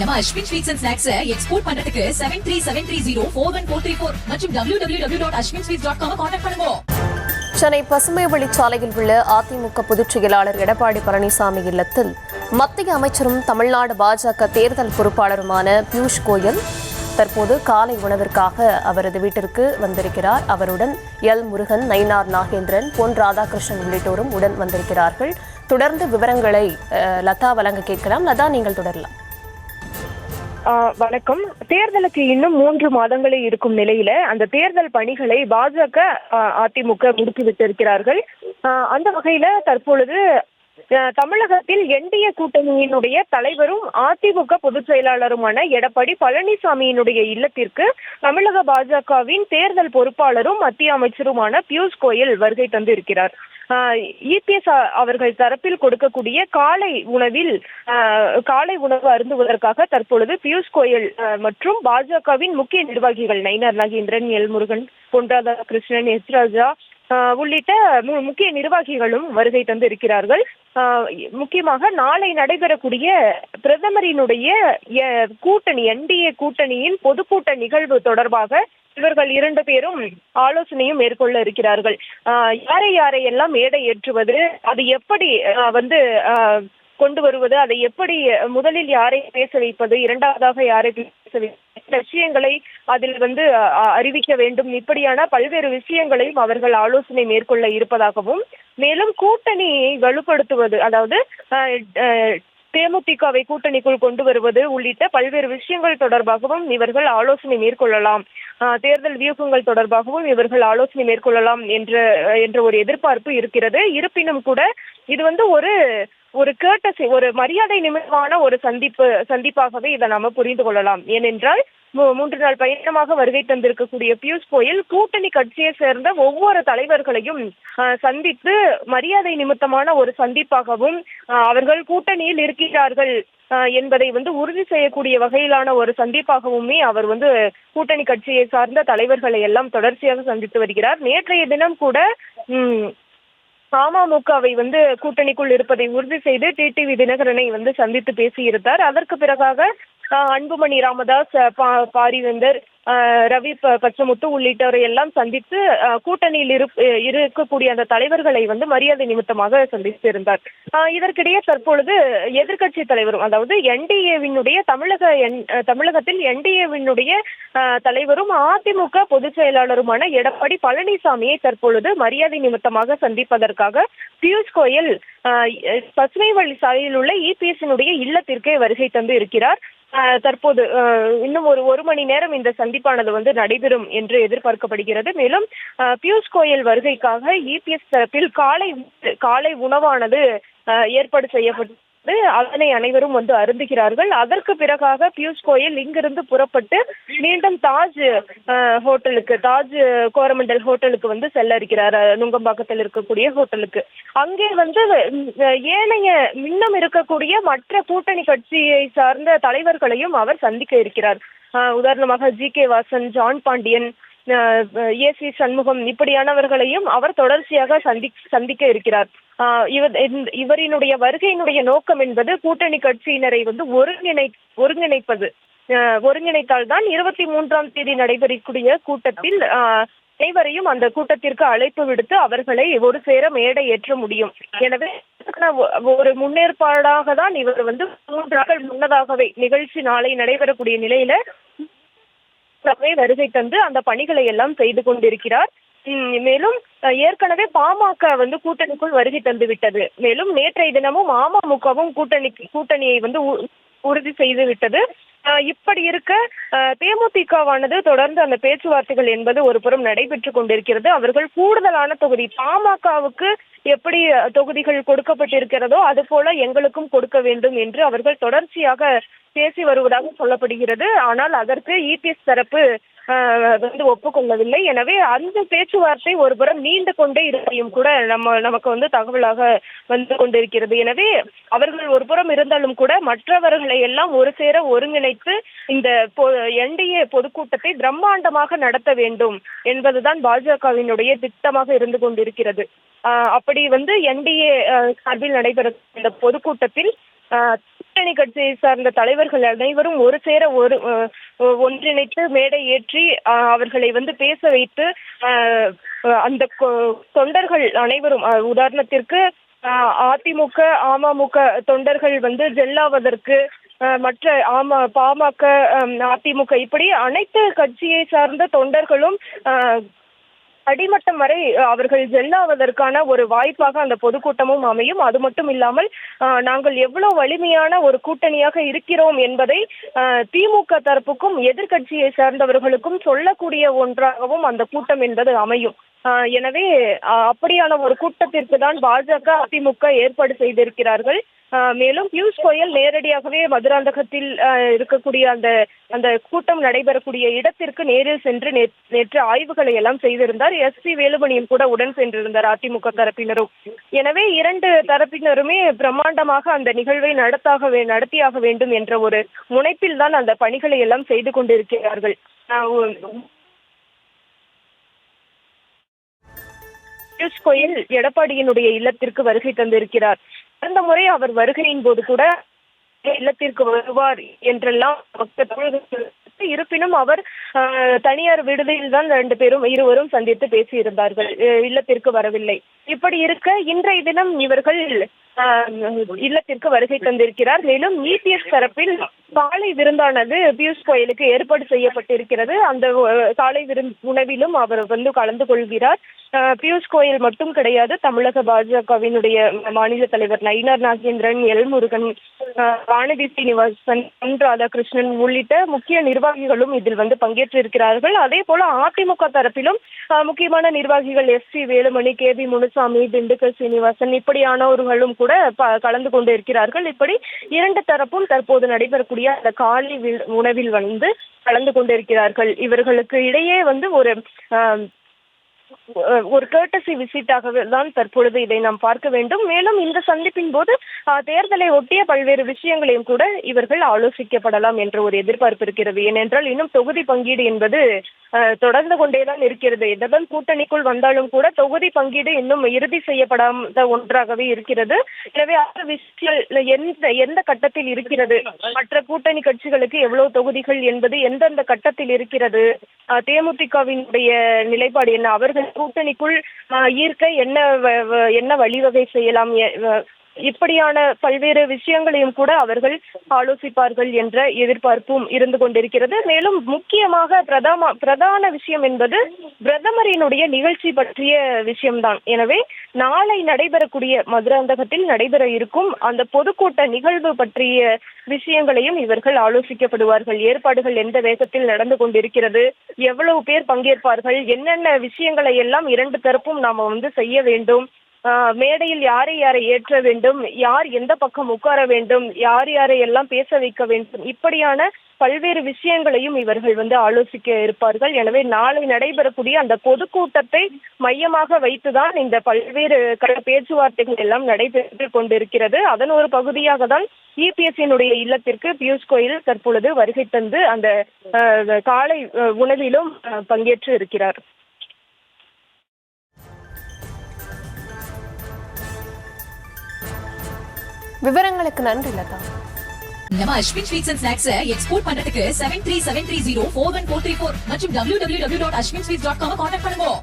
நம்ம Ashwin sweets and snacks export பண்றதுக்கு 7373041434 மற்றும் www.ashwinsweets.com கான்டாக்ட் பண்ணுங்க. சென்னை பசுமை வழிச்சாலையில் உள்ள அதிமுக பொதுச் செயலாளர் எடப்பாடி பழனிசாமி இல்லத்தில் மத்திய அமைச்சரும் தமிழ்நாடு பாஜக தேர்தல் பொறுப்பாளருமான பியூஷ் கோயல் தற்போது காலை உணவிற்காக அவரது வீட்டிற்கு வந்திருக்கிறார். அவருடன் எல் முருகன், நயினார் நாகேந்திரன், பொன் ராதாகிருஷ்ணன் உள்ளிட்டோரும் உடன் வந்திருக்கிறார்கள். தொடர்ந்து விவரங்களை லதா வழங்க கேட்கலாம். லதா, நீங்கள் தொடரலாம். வணக்கம். தேர்தலுக்கு இன்னும் 3 மாதங்களே இருக்கும் நிலையில அந்த தேர்தல் பணிகளை பாஜக அதிமுக முடுக்கிவிட்டிருக்கிறார்கள். அந்த வகையில தற்பொழுது தமிழகத்தில் என்டிஏ கூட்டணியினுடைய தலைவரும் அதிமுக பொதுச் செயலாளருமான எடப்பாடி பழனிசாமியினுடைய இல்லத்திற்கு தமிழக பாஜகவின் தேர்தல் பொறுப்பாளரும் மத்திய அமைச்சருமான பியூஷ் கோயல் வருகை தந்து இருக்கிறார். இபிஎஸ் அவர்கள் தரப்பில் கொடுக்கக்கூடிய காலை உணவு அருந்துவதற்காக தற்பொழுது பியூஷ் கோயல் மற்றும் பாஜகவின் முக்கிய நிர்வாகிகள் நயினார் நாகேந்திரன், எல் முருகன், பொன் ராதாகிருஷ்ணன், எஸ் ராஜா உள்ளிட்ட முக்கிய நிர்வாகிகளும் வருகை தந்து இருக்கிறார்கள். முக்கியமாக நாளை நடைபெறக்கூடிய பிரதமரினுடைய கூட்டணி என்டிஏ கூட்டணியின் பொதுக்கூட்ட நிகழ்வு தொடர்பாக இவர்கள் 2 பேரும் ஆலோசனையும் மேற்கொள்ள இருக்கிறார்கள். யாரையெல்லாம் மேடை ஏற்றுவது, அது எப்படி கொண்டு வருவது, அதை எப்படி முதலில் யாரை பேச வைப்பது, இரண்டாவதாக யாரை பேச வைப்பது, விஷயங்களை அதில் அறிவிக்க வேண்டும், இப்படியான பல்வேறு விஷயங்களையும் அவர்கள் ஆலோசனை மேற்கொள்ள இருப்பதாகவும், மேலும் கூட்டணியை வலுப்படுத்துவது, அதாவது தேமுதிகவை கூட்டணிக்குள் கொண்டு வருவது உள்ளிட்ட பல்வேறு விஷயங்கள் தொடர்பாகவும் இவர்கள் ஆலோசனை மேற்கொள்ளலாம், தேர்தல் வியூகங்கள் தொடர்பாகவும் இவர்கள் ஆலோசனை மேற்கொள்ளலாம் என்ற ஒரு எதிர்பார்ப்பு இருக்கிறது. இருப்பினும் கூட இது ஒரு கேட்டசி, ஒரு மரியாதை நிமித்தமான ஒரு சந்திப்பாகவே இதை நாம புரிந்து கொள்ளலாம். ஏனென்றால் 3 நாள் பயணமாக வருகை தந்திருக்கக்கூடிய பியூஷ் கோயல் கூட்டணி கட்சியை சேர்ந்த ஒவ்வொரு தலைவர்களையும் சந்தித்து மரியாதை நிமித்தமான ஒரு சந்திப்பாகவும், அவர்கள் கூட்டணியில் இருக்கிறார்கள் என்பதை உறுதி செய்யக்கூடிய வகையிலான ஒரு சந்திப்பாகவுமே அவர் கூட்டணி கட்சியை சார்ந்த தலைவர்களை எல்லாம் தொடர்ச்சியாக சந்தித்து வருகிறார். நேற்றைய தினம் கூட அமமுகவை கூட்டணிக்குள் இருப்பதை உறுதி செய்து டிடிவி தினகரனை சந்தித்து பேசியிருந்தார். அதற்கு பிறகாக அன்புமணி ராமதாஸ், பாரிவேந்தர், ரவி பச்சமுத்து உள்ளிட்டவரை எல்லாம் சந்தித்து கூட்டணியில் இருக்கக்கூடிய அந்த தலைவர்களை மரியாதை நிமித்தமாக சந்தித்திருந்தார். இதற்கிடையே தற்பொழுது எதிர்கட்சி தலைவரும், அதாவது என்டிஏவினுடைய தமிழகத்தில் என்டிஏவினுடைய தலைவரும் அதிமுக பொதுச் செயலாளருமான எடப்பாடி பழனிசாமியை தற்பொழுது மரியாதை நிமித்தமாக சந்திப்பதற்காக பியூஷ் கோயல் பசுமை வழி சாலையில் உள்ள இபிஎஸ்னுடைய இல்லத்திற்கே வருகை தந்து இருக்கிறார். தற்போது இன்னும் ஒரு மணி நேரம் இந்த சந்திப்பானது நடைபெறும் என்று எதிர்பார்க்கப்படுகிறது. மேலும் பியூஷ் கோயல் வருகைக்காக இபிஎஸ் தரப்பில் காலை உணவானது ஏற்பாடு செய்யப்பட்டு அதனை அனைவரும் அருந்துகிறார்கள். அதற்கு பிறகாக பியூஷ் கோயல் இங்கிருந்து புறப்பட்டு மீண்டும் தாஜ் கோரமண்டல் ஹோட்டலுக்கு செல்ல இருக்கிறார். நுங்கம்பாக்கத்தில் இருக்கக்கூடிய ஹோட்டலுக்கு. அங்கே ஏனைய இன்னும் இருக்கக்கூடிய மற்ற கூட்டணி கட்சியை சார்ந்த தலைவர்களையும் அவர் சந்திக்க இருக்கிறார். உதாரணமாக ஜி.கே. வாசன், ஜான் பாண்டியன், ஏசி சண்முகம் இப்படியானவர்களையும் அவர் தொடர்ச்சியாக சந்திக்க இருக்கிறார். இவரினுடைய வருகையினுடைய நோக்கம் என்பது கூட்டணி கட்சியினரை ஒருங்கிணைத்தால் தான் 23ஆம் தேதி நடைபெறக்கூடிய கூட்டத்தில் அனைவரையும் அந்த கூட்டத்திற்கு அழைப்பு விடுத்து அவர்களை ஒரு சேர மேடை ஏற்ற முடியும். எனவே ஒரு முன்னேற்பாடாக தான் இவர் 3 நாட்கள் முன்னதாகவே நிகழ்ச்சி நாளை நடைபெறக்கூடிய நிலையில வருகை தந்து அந்த பணிகளை எல்லாம் செய்து கொண்டிருக்கிறார். மேலும் ஏற்கனவே பாமக கூட்டணிக்குள் வருகை தந்து விட்டது. மேலும் நேற்றைய தினமும் அமமுகவும் கூட்டணியை உறுதி செய்து விட்டது. இப்படி இருக்க தேமுதிகவானது தொடர்ந்து அந்த பேச்சுவார்த்தைகள் என்பது ஒரு புறம் நடைபெற்று கொண்டிருக்கிறது. அவர்கள் கூடுதலான தொகுதி, பாமகவுக்கு எப்படி தொகுதிகள் கொடுக்கப்பட்டிருக்கிறதோ அது போல எங்களுக்கும் கொடுக்க வேண்டும் என்று அவர்கள் தொடர்ச்சியாக பேசி வருவதாக சொல்லப்படுகிறது. ஆனால் அதற்கு இபிஎஸ் தரப்பு ஒப்புக்கொள்ளவில்லை. எனவே அந்த பேச்சுவார்த்தை ஒருபுறம் நீண்டு கொண்டே இருப்பதையும் கூட நமக்கு தகவலாக கொண்டிருக்கிறது. எனவே அவர்கள் ஒரு புறம் இருந்தாலும் கூட மற்றவர்களை எல்லாம் ஒரு சேர ஒருங்கிணைத்து இந்த என்டிஏ பொதுக்கூட்டத்தை பிரம்மாண்டமாக நடத்த வேண்டும் என்பதுதான் பாஜகவினுடைய திட்டமாக இருந்து கொண்டிருக்கிறது. அப்படி என்டிஏ சார்பில் நடைபெற இந்த பொதுக்கூட்டத்தில் கூட்டணி கட்சியை சார்ந்த தலைவர்கள் அனைவரும் ஒரு சேர ஒன்றிணைத்து மேடை ஏற்றி அவர்களை வந்து பேச வைத்து அந்த தொண்டர்கள் அனைவரும் உதாரணத்திற்கு அதிமுக அமமுக தொண்டர்கள் வந்து ஜெல்லாவதற்கு மற்ற பாமக அதிமுக இப்படி அனைத்து கட்சியை சார்ந்த தொண்டர்களும் அடிமட்டம் வரை அவர்கள் ஜெல்லாவதற்கான ஒரு வாய்ப்பாக அந்த பொதுக்கூட்டமும் அமையும். அது மட்டும் இல்லாமல் நாங்கள் எவ்வளவு வலிமையான ஒரு கூட்டணியாக இருக்கிறோம் என்பதை திமுக தரப்புக்கும் எதிர்கட்சியை சார்ந்தவர்களுக்கும் சொல்லக்கூடிய ஒன்றாகவும் அந்த கூட்டம் என்பது அமையும். எனவே அப்படியான ஒரு கூட்டத்திற்கு தான் பாஜக அதிமுக ஏற்பாடு செய்திருக்கிறார்கள். மேலும் பியூஷ் கோயல் நேரடியாகவே மதுராந்தகத்தில் இருக்கக்கூடிய அந்த கூட்டம் நடைபெறக்கூடிய இடத்திற்கு நேரில் சென்று நேற்று ஆய்வுகளை எல்லாம் செய்திருந்தார். எஸ்.பி. வேலுமணியும் கூட உடன் சென்றிருந்தார் அதிமுக தரப்பினரும். எனவே இரண்டு தரப்பினருமே பிரம்மாண்டமாக அந்த நிகழ்வை நடத்தியாக வேண்டும் என்ற ஒரு முனைப்பில் தான் அந்த பணிகளை எல்லாம் செய்து கொண்டிருக்கிறார்கள். பியூஷ் கோயல் எடப்பாடியினுடைய இல்லத்திற்கு வருகை தந்திருக்கிறார். கடந்த முறை அவர் வருகையின் போது கூட இல்லத்திற்கு வருவார் என்றெல்லாம் இருப்பினும் அவர் தனியார் விடுதியில் தான் இருவரும் சந்தித்து பேசியிருந்தார்கள். இல்லத்திற்கு வரவில்லை. இப்படி இருக்க இன்றைய தினம் இவர்கள் இல்லத்திற்கு வருகை தந்திருக்கிறார். மேலும் இபிஎஸ் தரப்பில் காலை விருந்தானது பியூஷ் கோயலுக்கு ஏற்பாடு செய்யப்பட்டிருக்கிறது. அந்த காலை உணவிலும் அவர் வந்து கலந்து கொள்கிறார். பியூஷ் கோயல் மட்டும் கிடையாது, தமிழக பாஜகவினுடைய மாநில தலைவர் நயினார் நாகேந்திரன், எல் முருகன், வானதி சீனிவாசன், பொன் ராதாகிருஷ்ணன் உள்ளிட்ட முக்கிய நிர்வாகிகளும் இதில் வந்து பங்கேற்றிருக்கிறார்கள். அதே போல அதிமுக தரப்பிலும் முக்கியமான நிர்வாகிகள் எஸ்.பி. வேலுமணி, கே.பி. முனுசாமி, திண்டுக்கல் சீனிவாசன் இப்படியானவர்களும் கூட கலந்து கொண்டு இருக்கிறார்கள். இப்படி இரண்டு தரப்பும் தற்போது நடைபெறக்கூடிய அந்த காலை உணவில் வந்து கலந்து கொண்டிருக்கிறார்கள். இவர்களுக்கு இடையே வந்து ஒரு கர்ட்டசி விசிட்டாகவே தான் தற்பொழுது இதை நாம் பார்க்க வேண்டும். மேலும் இந்த சந்திப்பின் போது தேர்தலை ஒட்டிய பல்வேறு விஷயங்களையும் கூட இவர்கள் ஆலோசிக்கப்படலாம் என்ற ஒரு எதிர்பார்ப்பு இருக்கிறது. ஏனென்றால் இன்னும் தொகுதி பங்கீடு என்பது தொடர்ந்து கொண்டேதான் இருக்கிறது. எதன் கூட்டணிக்குள் வந்தாலும் கூட தொகுதி பங்கீடு இன்னும் இறுதி செய்யப்படாத ஒன்றாகவே இருக்கிறது. எனவே அந்த விஷயங்கள் எந்த கட்டத்தில் இருக்கிறது, மற்ற கூட்டணி கட்சிகளுக்கு எவ்வளவு தொகுதிகள் என்பது எந்தெந்த கட்டத்தில் இருக்கிறது, தேமுதிகவினுடைய நிலைப்பாடு என்ன, அவர்கள் கூட்டணிக்குள் ஈர்க்க என்ன வழிவகை செய்யலாம், இப்படியான பல்வேறு விஷயங்களையும் கூட அவர்கள் ஆலோசிப்பார்கள் என்ற எதிர்பார்ப்பும் இருந்து கொண்டிருக்கிறது. மேலும் முக்கியமாக பிரதான விஷயம் என்பது பிரதமரினுடைய நிகழ்ச்சி பற்றிய விஷயம்தான். எனவே நாளை நடைபெறக்கூடிய மதுராந்தகத்தில் நடைபெற இருக்கும் அந்த பொதுக்கூட்ட நிகழ்வு பற்றிய விஷயங்களையும் இவர்கள் ஆலோசிக்கப்படுவார்கள். ஏற்பாடுகள் எந்த வேகத்தில் நடந்து கொண்டிருக்கிறது, எவ்வளவு பேர் பங்கேற்பார்கள், என்னென்ன விஷயங்களை எல்லாம் இரண்டு தரப்பும் நாம வந்து செய்ய வேண்டும், மேடையில் யாரை ஏற்ற வேண்டும், யார் எந்த பக்கம் உட்கார வேண்டும், யாரை எல்லாம் பேச வைக்க வேண்டும், இப்படியான பல்வேறு விஷயங்களையும் இவர்கள் வந்து ஆலோசிக்க இருப்பார்கள். எனவே நாளை நடைபெறக்கூடிய அந்த பொதுக்கூட்டத்தை மையமாக வைத்துதான் இந்த பல்வேறு பேச்சுவார்த்தைகள் எல்லாம் நடைபெற்று கொண்டிருக்கிறது. அதன் ஒரு பகுதியாக தான் இபிஎஸ்னுடைய இல்லத்திற்கு பியூஷ் கோயல் தற்பொழுது வருகை தந்து அந்த காலை உணவிலும் பங்கேற்று இருக்கிறார். விவரங்களுக்கு நன்றி லதா. நம்ம Ashwin sweets and snacks export பண்றதுக்கு 7373041434 மற்றும் www.ashwinsweets.com கான்டாக்ட் பண்ணுங்க.